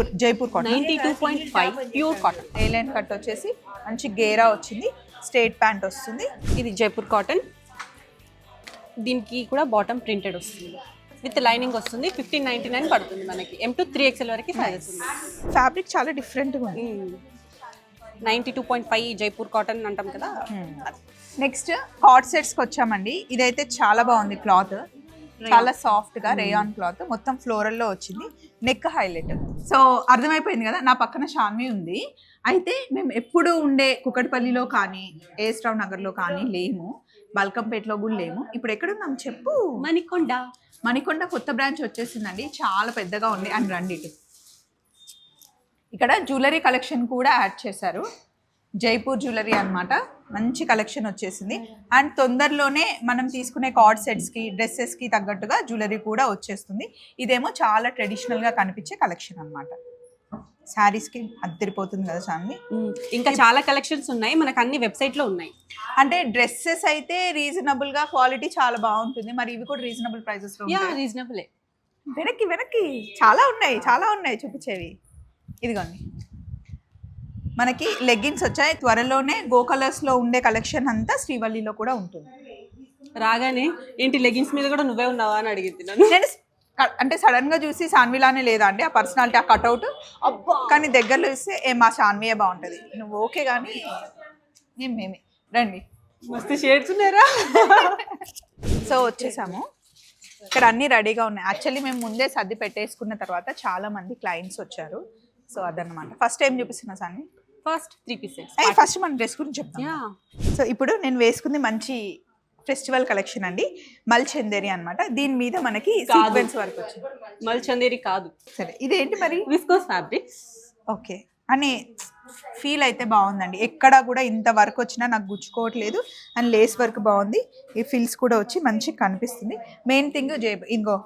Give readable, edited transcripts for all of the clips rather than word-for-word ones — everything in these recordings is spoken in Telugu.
Pure Jaipur cotton 92.5 pure cotton. A line cut వచ్చేసి మంచి గేరా వచ్చింది, స్ట్రేట్ ప్యాంట్ వస్తుంది. ఇది జైపూర్ కాటన్, దీనికి కూడా బాటమ్ ప్రింటెడ్ వస్తుంది విత్ లైనింగ్ వస్తుంది. 1599 పడుతుంది మనకి. M to 3XL వరకు సైజెస్ ఉంది. ఫ్యాబ్రిక్ చాలా డిఫరెంట్గా ఉంది. 92.5 జైపూర్ కాటన్ అంటాం కదా. నెక్స్ట్ కార్డ్ సెట్స్కి వచ్చామండి. ఇదైతే చాలా బాగుంది, క్లాత్ చాలా సాఫ్ట్గా రేయాన్ క్లాత్, మొత్తం ఫ్లోరల్లో వచ్చింది, నెక్ హైలైట్. సో అర్థమైపోయింది కదా, నా పక్కన షాన్వి ఉంది. అయితే మేము ఎప్పుడు ఉండే కుకట్పల్లిలో కానీ ఏఎస్ రావు నగర్లో కానీ లేము, బల్కంపేటలో కూడా లేము. ఇప్పుడు ఎక్కడున్నాం చెప్పు? మణికొండ కొత్త బ్రాంచ్ వచ్చేసిందండి, చాలా పెద్దగా ఉంది. అండ్ రండి ఇటు, ఇక్కడ జ్యువెలరీ కలెక్షన్ కూడా యాడ్ చేశారు. జైపూర్ జ్యువెలరీ అన్నమాట, మంచి కలెక్షన్ వచ్చేసింది. అండ్ తొందరలోనే మనం తీసుకునే కార్డ్ సెట్స్కి డ్రెస్సెస్కి తగ్గట్టుగా జ్యువెలరీ కూడా వచ్చేస్తుంది. ఇదేమో చాలా ట్రెడిషనల్గా కనిపించే కలెక్షన్ అన్నమాట. శారీస్కి అద్దరిపోతుంది కదా చాన్ని. ఇంకా చాలా కలెక్షన్స్ ఉన్నాయి మనకు, అన్ని వెబ్సైట్లో ఉన్నాయి. అంటే డ్రెస్సెస్ అయితే రీజనబుల్గా, క్వాలిటీ చాలా బాగుంటుంది. మరి ఇవి కూడా రీజనబుల్ ప్రైజెస్లో రీజనబుల్. వెనక్కి చాలా ఉన్నాయి చూపించేవి. ఇదిగోండి, మనకి లెగ్గిన్స్ వచ్చాయి. త్వరలోనే గో కలర్స్లో ఉండే కలెక్షన్ అంతా శ్రీవల్లిలో కూడా ఉంటుంది. రాగానే ఏంటి లెగ్గిన్స్ మీద కూడా నువ్వే ఉన్నావా అని అడిగింది నన్ను. నేను అంటే సడన్గా చూసి సాన్విలానే లేదా అండి ఆ పర్సనాలిటీ, ఆ కట్అవుట్. అబ్బా, కానీ దగ్గరలో చూస్తే మా సాన్వియే బాగుంటుంది. నువ్వు ఓకే కానీ మేమే రండి, మస్తు షేడ్స్ ఉన్నారా. సో వచ్చేసాము, ఇక్కడ అన్నీ రెడీగా ఉన్నాయి. యాక్చువల్లీ మేము ముందే సర్ది పెట్టేసుకున్న తర్వాత చాలా మంది క్లయింట్స్ వచ్చారు. సో అదన్నమాట. ఫస్ట్ టైం చూపిస్తున్నా సాన్వి. First 3 pieces. ఫస్ట్ మన డ్రెస్ గురించి చెప్తాను. సో ఇప్పుడు నేను వేసుకుంది మంచి ఫెస్టివల్ కలెక్షన్ అండి, మల్ చందేరి అనమాట. దీని మీద మనకి సీక్వెన్స్ వర్క్ వచ్చింది. మల్ చందేరి కాదు, సరే ఇదేంటి మరి? Viscose fabrics. ఓకే అని ఫీల్ అయితే బాగుందండి. ఎక్కడ కూడా ఇంత వర్క్ వచ్చినా నాకు గుచ్చుకోవట్లేదు. అండ్ లేస్ వర్క్ బాగుంది, ఈ ఫిల్స్ కూడా వచ్చి మంచిగా కనిపిస్తుంది. మెయిన్ థింగ్ ఇంకో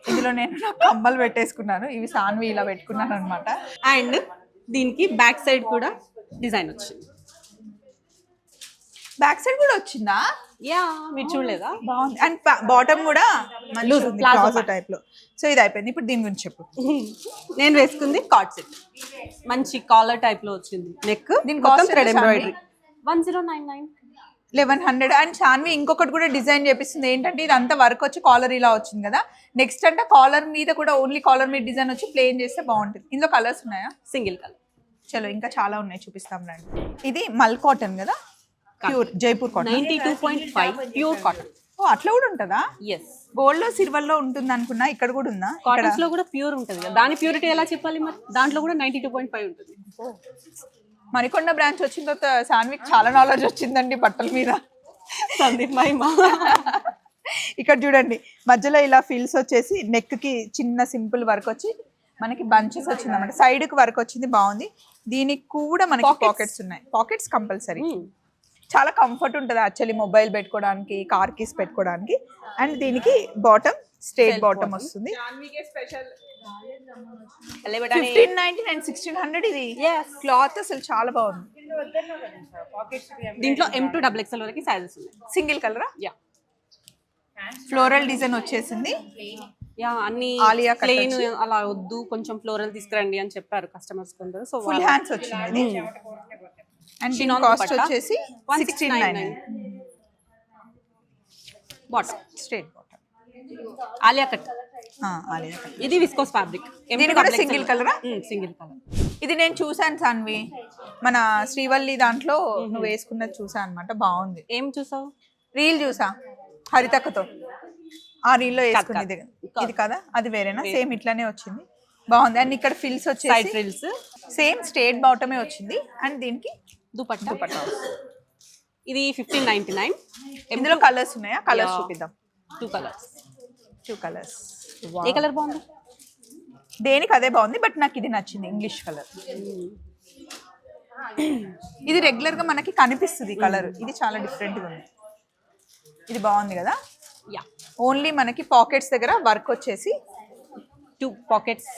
ఇందులో నేను నా కమ్మలు పెట్టేసుకున్నాను, ఇవి సాన్వి ఇలా పెట్టుకున్నాను అనమాట. అండ్ దీనికి బ్యాక్ సైడ్ కూడా డిజైన్ వచ్చింది. బ్యాక్ సైడ్ కూడా వచ్చిందా? మీరు చూడలేదా? బాగుంది. అండ్ బాటమ్ కూడా ప్లాజో టైప్ లో. సో ఇది అయిపోయింది, ఇప్పుడు దీని గురించి చెప్పు. నేను వేసుకుంది కార్డ్ సెట్, మంచి కాలర్ టైప్ లో వచ్చింది. నెక్ దీని కాస్ట్ ఎంబ్రాయిడరీ 1099 1100. అండ్ సాన్వి ఇంకొకటి కూడా డిజైన్ చేపిస్తుంది. ఏంటంటే ఇది అంతా వర్క్ వచ్చి కాలర్ ఇలా వచ్చింది కదా, నెక్స్ట్ అంటే కాలర్ మీద కూడా ఓన్లీ కాలర్ మీద డిజైన్ వచ్చి ప్లేన్ చేస్తే బాగుంటుంది. ఇందులో కలర్స్ ఉన్నాయా? Single colour. చలో ఇంకా చాలా ఉన్నాయి, చూపిస్తాం రండి. ఇది మల్ కాటన్ కదా, pure Jaipur cotton 92.5 pure cotton. ఓ అట్లా కూడా ఉంటుందా? ఎస్, గోల్డ్ లో సిల్వర్ లో ఉంటుంది అనుకున్నా, ఇక్కడ కూడా ఉందా? కాటన్స్ లో కూడా ప్యూర్ ఉంటుంది కదా, దాని ప్యూరిటీ ఎలా చెప్పాలి మరి? దాంట్లో కూడా 92.5 ఉంటుంది. మణికొండ బ్రాంచ్ వచ్చిన తర్వాత సాన్విక్ చాలా నాలెడ్జ్ వచ్చిందండి బట్టల మీద. సందీప్ మహిమా. ఇక్కడ చూడండి, మధ్యలో ఇలా ఫిల్స్ వచ్చేసి నెక్ కి చిన్న సింపుల్ వర్క్ వచ్చి మనకి బంచెస్ వచ్చింది అన్నమాట. సైడ్ కి వర్క్ వచ్చింది, బాగుంది. దీనికి కూడా మనకి పాకెట్స్ ఉన్నాయి, పాకెట్స్ కంపల్సరీ. చాలా కంఫర్ట్ ఉంటుంది యాక్చువల్లీ, మొబైల్ పెట్టుకోవడానికి, కార్ కీస్ పెట్టుకోవడానికి. అండ్ దీనికి బాటమ్ స్ట్రేట్ బాటమ్ వస్తుంది. 1599 1600 ఇది. క్లాత్ అసలు చాలా బాగుంది. దీంట్లో M to XXL వరకు సైజెస్ ఉన్నాయి. సింగిల్ కలరా? ఫ్లోరల్ డిజైన్ వచ్చేసింది. అన్ని ప్లెయిన్ అలా వద్దు, కొంచెం ఫ్లోరల్ తీసుకురండి అని చెప్పారు కస్టమర్స్ కొందరు. సో ఫుల్ హ్యాండ్స్ వచ్చింది. అండ్ దీని కాస్ట్ వచ్చేసి 1699. Bottom straight bottom Alia cut. ఇది విస్కోస్ ఫ్యాబ్రిక్. సింగిల్ కలరా? Single colour. ఇది నేను చూసాను సాన్వి, మన శ్రీవల్లి దాంట్లో నువ్వు వేసుకున్నది చూసా అనమాట, బాగుంది. ఏం చూసావు? రీల్ చూసా హరితక్కతో, ఆ రీల్లో వేసుకుంది. ఇది కదా, అది వేరేనా? సేమ్ ఇట్లానే వచ్చింది, బాగుంది. అండ్ ఇక్కడ ఫిల్స్ వచ్చేసి ఫ్రిల్స్ సేమ్ స్ట్రేట్ బాటమే వచ్చింది. అండ్ దీనికి దుపట్టా. ఇది 1599. ఇందులో కలర్స్ ఉన్నాయా? కలర్స్ చూపిద్దాం. 2 కలర్స్. ఏ కలర్ బాగుంది? దేనికి అదే బాగుంది, బట్ నాకు ఇది నచ్చింది, ఇంగ్లీష్ కలర్. ఇది రెగ్యులర్ గా మనకి కనిపిస్తుంది కలర్, ఇది చాలా డిఫరెంట్ గా ఉంది. ఇది బాగుంది కదా. ఓన్లీ మనకి పాకెట్స్ దగ్గర వర్క్ వచ్చేసి 2 పాకెట్స్.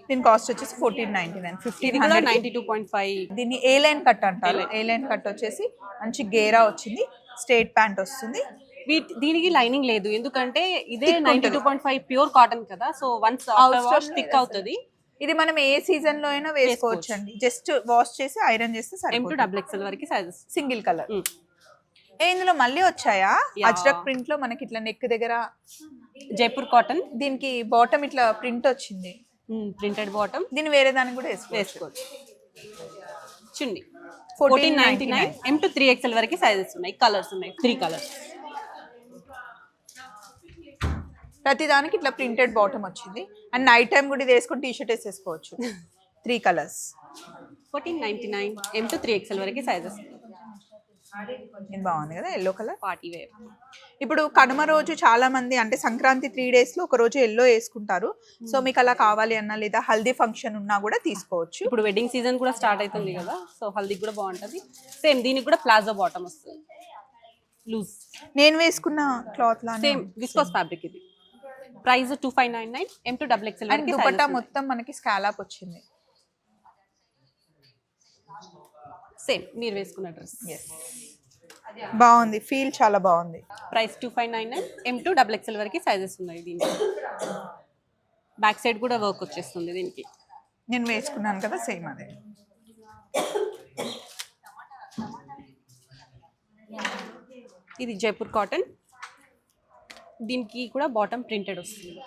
దీని కాస్ట్ వచ్చేసి 1499. 1592.5. దీన్ని ఏ లైన్ కట్ అంటారు. ఏ లైన్ కట్ వచ్చేసి మంచి గేరా వచ్చింది, స్ట్రేట్ ప్యాంట్ వస్తుంది. దీనికి లైనింగ్ లేదు, ఎందుకంటే ఇదే 92.5 ప్యూర్ కాటన్ కదా, so once after wash thick అవుతుంది. ఇది మనం ఏ సీజన్ లో అయినా వేసుకోవచ్చు అండి, జస్ట్ వాష్ చేసి ఐరన్ చేస్తే M2 XXL వరకు సైజెస్. Single colour. ఇందులో మళ్ళీ వచ్చాయా అజ్రక్ ప్రింట్ లో మనకి ఇట్లా నెక్ దగ్గర జైపూర్ కాటన్, దీనికి బాటమ్ ఇట్లా ప్రింట్ వచ్చింది, ప్రింటెడ్ బాటమ్. దీన్ని వేరే దానికి కూడా వేసుకోవచ్చు. చున్నీ 1499. M2 3XL వరకు సైజెస్ ఉన్నాయి, కలర్స్ ఉన్నాయి, 3 కలర్స్. ప్రతి దానికి ఇట్లా ప్రింటెడ్ బాటమ్ వచ్చింది. అండ్ నైట్ టైం కూడా ఇది వేసుకొని టీ షర్ట్ వేసేసుకోవచ్చు. 3 కలర్స్ 1499. M2 3XL వరకు సైజెస్. ఇది బాగుంది కదా, ఎల్లో కలర్ పార్టీ వేర్. ఇప్పుడు కనుమ రోజు చాలా మంది అంటే సంక్రాంతి 3 days లో ఒక రోజు ఎల్లో వేసుకుంటారు. సో మీకు అలా కావాలి అన్నా లేదా హల్దీ ఫంక్షన్ ఉన్నా కూడా తీసుకోవచ్చు. ఇప్పుడు వెడ్డింగ్ సీజన్ కూడా స్టార్ట్ అవుతుంది కదా, సో హల్దీకి కూడా బాగుంటుంది. సేమ్ దీనికి కూడా ప్లాజో బాటమ్ వస్తుంది, లూజ్. నేను వేసుకున్న క్లాత్ లా సేమ్ విస్కోస్ ఫ్యాబ్రిక్. ఇది price 2599. M2 XXL and dupatta మొత్తం మనకి స్కాలప్ వచ్చింది. సేమ్ మీరు వేసుకున్న డ్రెస్. బాగుంది, ఫీల్ చాలా బాగుంది. ప్రైస్ 2599. M2 XXL వరకు సైజెస్ ఉన్నాయి దీనికి. బ్యాక్ సైడ్ కూడా వర్క్ వచ్చేస్తుంది దీనికి. నేను వేసుకున్నాను కదా సేమ్ అదే. ఇది జైపూర్ కాటన్, దీనికి కూడా బాటమ్ ప్రింటెడ్ వస్తుంది,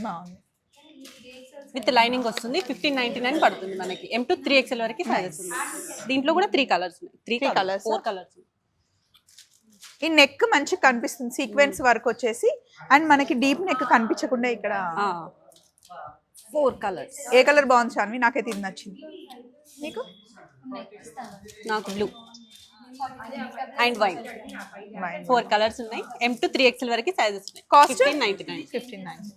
బాగుంది. విత్ లైనింగ్ వస్తుంది. 1599 పడుతుంది మనకి. M2 3XL వరకు సైజెస్ ఉన్నాయి. దీంట్లో కూడా 3 కలర్స్ ఉన్నాయి, 3 కలర్స్ 4 కలర్స్. ఈ నెక్ మంచిగా కనిపిస్తుంది, సీక్వెన్స్ వర్క్ వచ్చేసి. అండ్ మనకి డీప్ నెక్ కనిపించకుండా ఇక్కడ 4 కలర్స్. ఏ కలర్ బాగుంది చాన్వి? నాకైతే ఇది నచ్చింది. నీకు? నాకు బ్లూ అండ్ వైన్. 4 కలర్స్ ఉన్నాయి. M2 3XL వరకు సైజెస్ ఉన్నాయి. కాస్ట్ 1599.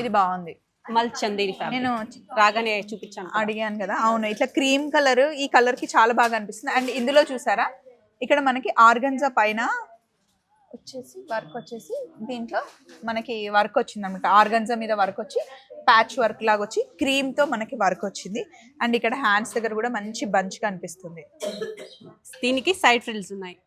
ఇది బాగుంది. మల్ చందేరి ఫ్యాబ్రిక్. నేను రాగానే చూపించాను, అడిగాను కదా. అవును, ఇట్లా క్రీమ్ కలర్ ఈ కలర్ కి చాలా బాగా అనిపిస్తుంది. అండ్ ఇందులో చూసారా ఇక్కడ మనకి ఆర్గన్జా పైన వచ్చేసి వర్క్ వచ్చేసి దీంట్లో మనకి వర్క్ వచ్చింది అనమాట. ఆర్గన్జా మీద వర్క్ వచ్చి ప్యాచ్ వర్క్ లాగా వచ్చి క్రీమ్ తో మనకి వర్క్ వచ్చింది. అండ్ ఇక్కడ హ్యాండ్స్ దగ్గర కూడా మంచి బంచ్ కనిపిస్తుంది. దీనికి సైడ్ ఫ్రిల్స్ ఉన్నాయి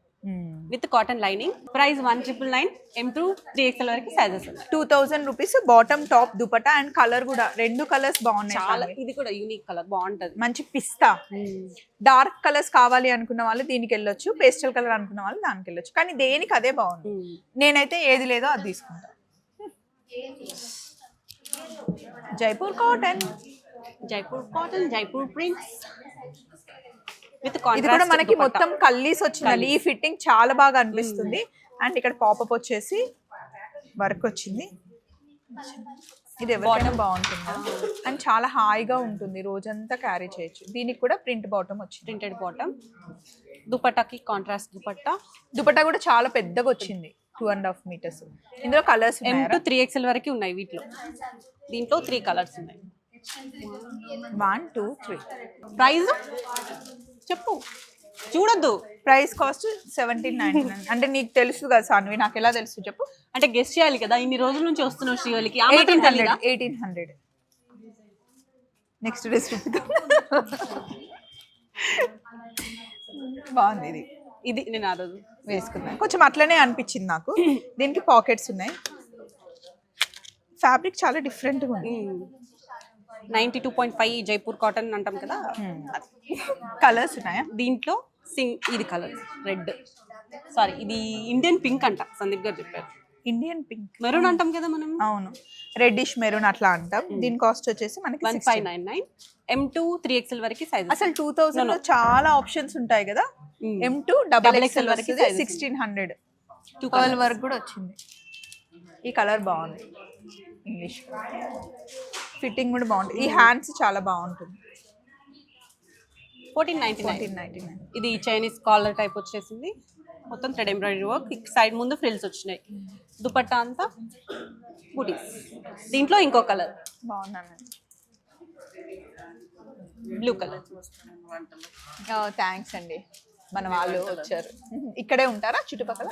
with cotton lining. Price 1999. M2 3XL వరకు సైజెస్ ఉన్నాయి. 2000 rupees. Bottom top dupatta and colour కూడా 2 కలర్స్ బాగున్నాయి. చాలా, ఇది కూడా యూనిక్ కలర్, బాగుంటది. మంచి పిస్తా డార్క్ కలర్స్ కావాలి అనుకున్న వాళ్ళు దీనికి వెళ్ళొచ్చు, పేస్టల్ కలర్ అనుకున్న వాళ్ళు దానికి వెళ్ళొచ్చు. కానీ దేనికి అదే బాగుంది. నేనైతే ఏది లేదో అది తీసుకుంటా. Jaipur cotton, Jaipur prints. ఇది కూడా మనకి మొత్తం కల్లీస్ వచ్చిందండి. ఈ ఫిట్టింగ్ చాలా బాగా అనిపిస్తుంది. అండ్ ఇక్కడ పాపప్ వచ్చేసి వర్క్ వచ్చింది. ఇది ఎవరికైనా బాగుంటుంది అండ్ చాలా హాయిగా ఉంటుంది, రోజంతా క్యారీ చేయొచ్చు. దీనికి కూడా ప్రింట్ బాటమ్ వచ్చింది, ప్రింటెడ్ బాటమ్. దుపట్టాకి కాంట్రాస్ట్ దుపట్టా కూడా చాలా పెద్దగా వచ్చింది, 2.5 meters. ఇందులో కలర్స్ M2 3XL వరకు ఉన్నాయి వీటిలో. దీంట్లో 3 కలర్స్ ఉన్నాయి. 1 2 3. ప్రైస్ చెప్పు, చూడొద్దు. Price cost 1799. అంటే నీకు తెలుసు కదా సాన్వి, నాకు ఎలా తెలుసు చెప్పు? అంటే గెస్ట్ చేయాలి కదా, ఇన్ని రోజుల నుంచి వస్తున్నావు శ్రీవల్లికి. 1800. నెక్స్ట్ డ్రెస్ బాగుంది. ఇది నేను ఆ రోజు వేసుకున్నాను, కొంచెం అట్లనే అనిపించింది నాకు. దీనికి పాకెట్స్ ఉన్నాయి. ఫ్యాబ్రిక్ చాలా డిఫరెంట్గా ఉంది. 92.5 జైపూర్ కాటన్ అంటాం కదా. కలర్స్ ఉన్నాయా దీంట్లో? ఇది కలర్ రెడ్, సారీ ఇది ఇండియన్ పింక్ అంట, సందీప్ గారు చెప్పారు. ఇండియన్ పింక్, మెరూన్ అంటాం కదా మనం. అవును, రెడ్డిష్ మెరూన్ అట్లా అంటాం. దీని కాస్ట్ వచ్చేసి మనకి 1599. M2 3XL వరకు సైజ్. అసలు 2000 లో చాలా ఆప్షన్స్ ఉంటాయి కదా. M2 XXL వరకు 1600. 12 వరకు కూడా వచ్చింది. ఈ కలర్ బాగుంది, ఇంగ్లీష్ ఫిట్టింగ్ కూడా బాగుంటుంది. ఈ హ్యాండ్స్ చాలా బాగుంటుంది. 1499. ఇది చైనీస్ కాలర్ టైప్ వచ్చేసింది, మొత్తం థ్రెడ్ ఎంబ్రాయిడరీ వర్క్. సైడ్ ముందు ఫ్రిల్స్ వచ్చినాయి. దుపట్టా అంతా బూటీస్. దీంట్లో ఇంకో కలర్ బాగున్నాను, బ్లూ కలర్. థ్యాంక్స్ అండి, మన వాళ్ళు వచ్చారు. ఇక్కడే ఉంటారా చుట్టుపక్కల?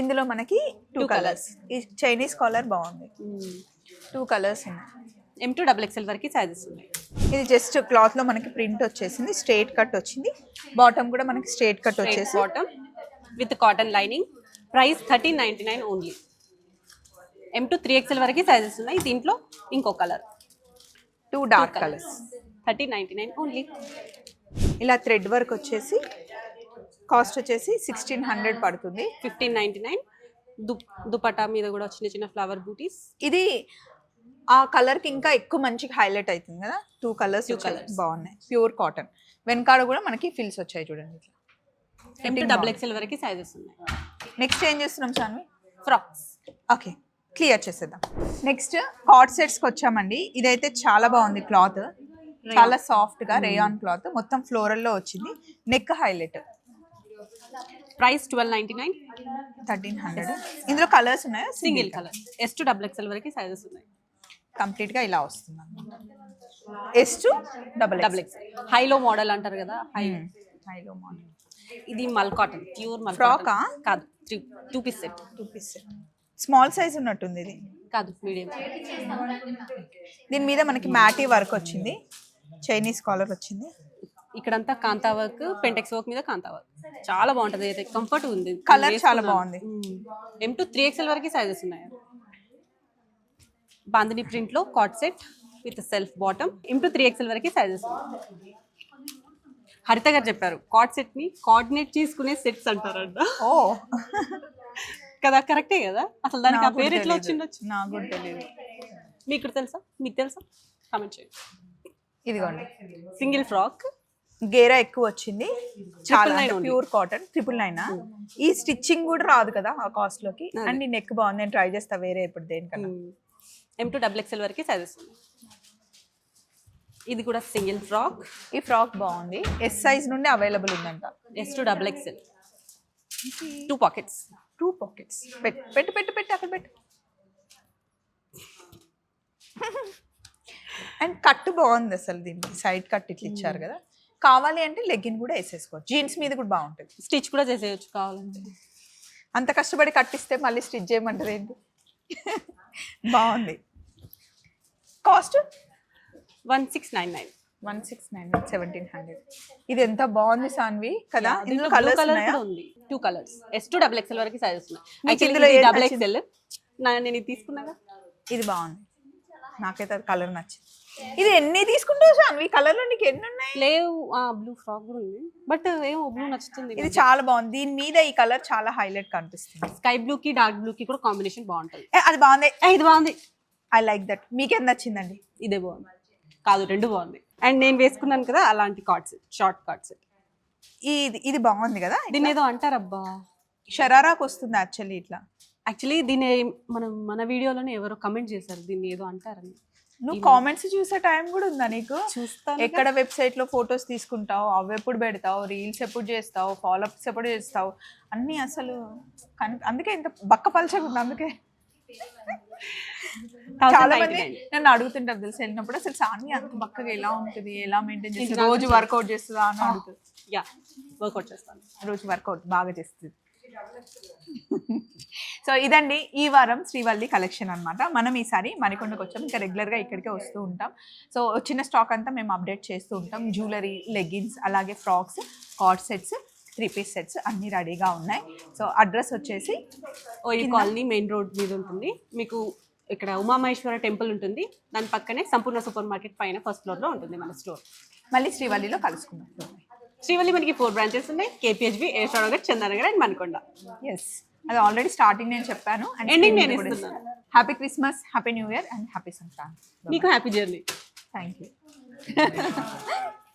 ఇందులో మనకి 2 కలర్స్. ఈ చైనీస్ కాలర్ బాగుంది, 2 కలర్స్ ఉన్నాయి. M2 XXL వరకు సైజెస్ ఉన్నాయి. ఇది జస్ట్ క్లాత్ లో మనకి ప్రింట్ వచ్చేసింది, స్ట్రైట్ కట్ వచ్చింది, బాటమ్ కూడా మనకి స్ట్రైట్ కట్ వచ్చేసి bottom with cotton lining. Price 1399 only. M2 3XL వరకు సైజెస్ ఉన్నాయి. దీంట్లో ఇంకో కలర్, 2 డార్క్ కలర్స్, 1399 ఓన్లీ. ఇలా థ్రెడ్ వర్క్ వచ్చేసి కాస్ట్ వచ్చేసి 1600 పడుతుంది. 1599. దుపట్టా మీద కూడా చిన్న చిన్న ఫ్లవర్ బూటీస్. ఇది ఆ కలర్ కి ఇంకా ఎక్కువ మంచిగా హైలైట్ అవుతుంది కదా. 2 కలర్స్ బాగున్నాయి, ప్యూర్ కాటన్. వెనకాడ కూడా మనకి ఫిల్స్ వచ్చాయి చూడండి. M2 వరకు సైజెస్ ఉన్నాయి. నెక్స్ట్ ఏం చేస్తున్నాం సాన్వి? ఫ్రాక్స్. ఓకే, క్లియర్ చేసేద్దాం. నెక్స్ట్ కార్డ్ సెట్స్కి వచ్చామండి. ఇదైతే చాలా బాగుంది క్లాత్, చాలా సాఫ్ట్గా రేయాన్ క్లాత్, మొత్తం ఫ్లోరల్లో వచ్చింది. Neck highlight. ప్రైస్ 1299. 1300. ఇందులో కలర్స్ ఉన్నాయా? Single colour. S2 XXL వరకు సైజెస్ ఉన్నాయి. కంప్లీట్గా ఇలా వస్తుంది S2 XXL. హైలో మోడల్ అంటారు కదా, హైలో మోడల్. ఇది మల్ కాటన్, ప్యూర్ మల్. ఫ్రాకా? కాదు, 2 piece set. 2 piece set. Small size ఉన్నట్టుంది ఇది. కాదు, మీడియం. దీని మీద మనకి మ్యాటీ వర్క్ వచ్చింది, చైనీస్ కాలర్ వచ్చింది. ఇక్కడంతా కాంతా వర్క్, పెంటెక్స్ వర్క్ మీద కాంతా వర్క్. చాలా బాగుంటది, అయితే కంఫర్ట్ ఉంది. కలర్ చాలా బాగుంది. M2 3XL వరకు సైజెస్ ఉన్నాయి. బాందిని ప్రింట్ లో card set with self bottom. M2 3XL వరకు సైజెస్ ఉన్నాయి. హరిత గారు చెప్పారు కార్డ్ సెట్ ని కోఆర్డినేట్ చేసుకునే సెట్స్ అంటారంట. ఓ కదా, కరెక్టే కదా. అసలు దానికి ఆ పేరు ఎట్లా వచ్చిండొచ్చు? నాకు కూడా తెలియదు. మీకు తెలుసా? మీకు తెలుసా? కామెంట్ చేయండి. ఇదిగోండి, సింగిల్ ఫ్రాక్, గేరా ఎక్కువ వచ్చింది, చాలా 999 ప్యూర్ కాటన్. 999. ఈ స్టిచ్చింగ్ కూడా రాదు కదా ఆ కాస్ట్ లోకి. అండ్ ఈ నెక్ బాగుంది, నేను ట్రై చేస్తా వేరే ఇప్పుడు దేనికన్నా. M2 XXL వరకు సైజెస్ ఉన్నాయి. ఇది కూడా సింగిల్ ఫ్రాక్. ఈ ఫ్రాక్ బాగుంది, ఎస్ సైజ్ నుండి అవైలబుల్ ఉందంట. S2 XXL. 2 పాకెట్స్. 2 పాకెట్స్. పెట్టు పెట్టు పెట్టు అక్కడ పెట్టు. అండ్ కట్ బాగుంది అసలు, దీనికి సైడ్ కట్ ఇట్లా ఇచ్చారు కదా. కావాలి అంటే లెగ్గిన్ కూడా వేసేసుకోవచ్చు, జీన్స్ మీద కూడా బాగుంటుంది. స్టిచ్ కూడా చేసేయచ్చు కావాలంటే. అంత కష్టపడి కట్టిస్తే మళ్ళీ స్టిచ్ చేయమంటారు ఏంటి? బాగుంది. కాస్ట్ 1699. 1699, 1700. ఇది ఎంత బాగుంది సాన్వి కదా. ఇందులో కలర్ కలర్స్ ఉంది. 2 కలర్స్. S2 XXL వరకు సైజెస్ ఉన్నాయి. మీకు Actually ఇందులో ఇది ఏది XXL. నేను ఇది తీసుకున్నాగా. ఇది బాగుంది, నాకైతే అది కలర్ నచ్చింది. ఇది ఎన్ని తీసుకుంటావు సాన్వి? కలర్లో నీకు ఎన్ని ఉన్నాయి? లేవు, బ్లూ ఫ్రాక్ కూడా ఉంది, బట్ ఏమో బ్లూ నచ్చుతుంది. ఇది చాలా బాగుంది, దీని మీద ఈ కలర్ చాలా హైలైట్ కనిపిస్తుంది. స్కై బ్లూ కి డార్క్ బ్లూ కి కూడా కాంబినేషన్ బాగుంటుంది. అది బాగుంది, ఇది బాగుంది. I like that. మీకేం నచ్చిందండి? ఇదే బాగుంది. కాదు, 2 బాగుంది. అండ్ నేను వేసుకున్నాను కదా అలాంటి card set, short card set. ఇది బాగుంది కదా. దీని ఏదో అంటారబ్బా, షరారాకు వస్తుంది యాక్చువల్లీ ఇట్లా. యాక్చువల్లీ దీని మన వీడియోలోనే ఎవరో కమెంట్ చేశారు, దీన్ని ఏదో అంటారని. నువ్వు కామెంట్స్ చూసే టైం కూడా ఉందా నీకు? చూస్తాను. ఎక్కడ వెబ్సైట్ లో ఫొటోస్ తీసుకుంటావు, అవి ఎప్పుడు పెడతావు, రీల్స్ ఎప్పుడు చేస్తావు, ఫాలోఅప్స్ ఎప్పుడు చేస్తావు, అన్ని అసలు అందుకే ఇంత బక్క పలచగా ఉంది. అందుకే చాలా మంది నన్ను అడుగుతుంటారు తెలుసు, వెళ్ళినప్పుడు అసలు సాన్వి అంత బక్కగా ఎలా ఉంటుంది, ఎలా మెయింటైన్ చేస్తుంది, రోజు వర్కౌట్ చేస్తుందా అని అడుగుతుంది. యా, వర్కౌట్ చేస్తాను, రోజు వర్కౌట్ బాగా చేస్తుంది. సో ఇదండి ఈ వారం శ్రీవల్లి కలెక్షన్ అన్నమాట. మనం ఈసారి మణికొండకు వచ్చాం, ఇంకా రెగ్యులర్గా ఇక్కడికే వస్తూ ఉంటాం. సో వచ్చిన స్టాక్ అంతా మేము అప్డేట్ చేస్తూ ఉంటాం. జ్యువెలరీ, లెగ్గిన్స్, అలాగే frocks, coord sets, 3 piece sets అన్నీ రెడీగా ఉన్నాయి. సో అడ్రస్ వచ్చేసి ఓయి కాలనీ మెయిన్ రోడ్ మీద ఉంటుంది. మీకు ఇక్కడ ఉమామహేశ్వర టెంపుల్ ఉంటుంది, దాని పక్కనే సంపూర్ణ సూపర్ మార్కెట్ పైన ఫస్ట్ ఫ్లోర్లో ఉంటుంది మన స్టోర్. మళ్ళీ శ్రీవల్లిలో కలుసుకున్నాం. శ్రీవల్లి మనకి 4 బ్రాంచెస్ ఉన్నాయి, KPHB, Eshanagar, Chandanagar and Manikonda. Yes, అది ఆల్రెడీ స్టార్టింగ్ నేను చెప్పాను. అండ్ ఎండింగ్ నేను ఇస్తున్నాను. Happy Christmas, happy new year and happy Sankranti. మీకు హ్యాపీ జర్నీ. Thank you.